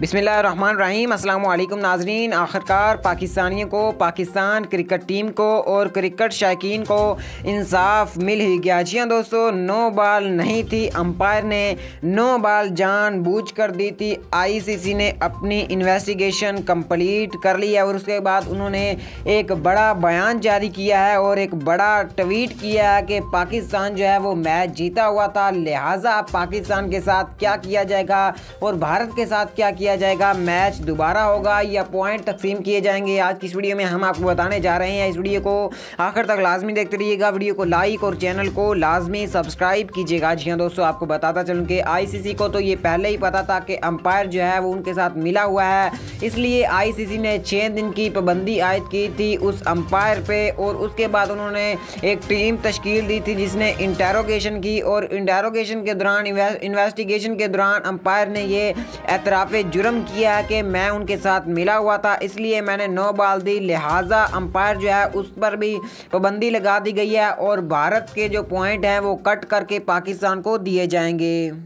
बिस्मिल्लाहिर्रहमानिर्रहीम। अस्सलाम वालेकुम नाज़रीन। आखिरकार पाकिस्तानियों को, पाकिस्तान क्रिकेट टीम को और क्रिकेट शायकीन को इंसाफ मिल ही गया। जी हाँ दोस्तों, 9 बॉल नहीं थी, अंपायर ने 9 बॉल जानबूझकर दी थी। आईसीसी ने अपनी इन्वेस्टिगेशन कंप्लीट कर ली है और उसके बाद उन्होंने एक बड़ा बयान जारी किया है और एक बड़ा ट्वीट किया है कि पाकिस्तान जो है वो मैच जीता हुआ था, लिहाजा पाकिस्तान के साथ क्या किया जाएगा और भारत के साथ क्या किया जाएगा, मैच दोबारा होगा या पॉइंट तकसीम किए जाएंगे। आज की इस वीडियो में हम आपको बताने जा रहे हैं। इस वीडियो को आखिर तक लाजमी देखते रहिएगा, वीडियो को लाइक और चैनल को लाजमी सब्सक्राइब कीजिएगा। जी हाँ दोस्तों, आपको बताता चलूँ कि आईसीसी को तो ये पहले ही पता था कि अंपायर जो है वो उनके साथ मिला हुआ है, इसलिए आईसीसी ने 6 दिन की पाबंदी आयद की थी उस अंपायर पे और उसके बाद उन्होंने एक टीम तश्कील दी थी जिसने इंटेरोगेशन की और इंटेरोगेशन के दौरान, इन्वेस्टिगेशन के दौरान अंपायर ने ये एतराफ़ जुर्म किया है कि मैं उनके साथ मिला हुआ था, इसलिए मैंने 9 बॉल दी। लिहाजा अंपायर जो है उस पर भी पाबंदी लगा दी गई है और भारत के जो पॉइंट हैं वो कट करके पाकिस्तान को दिए जाएंगे।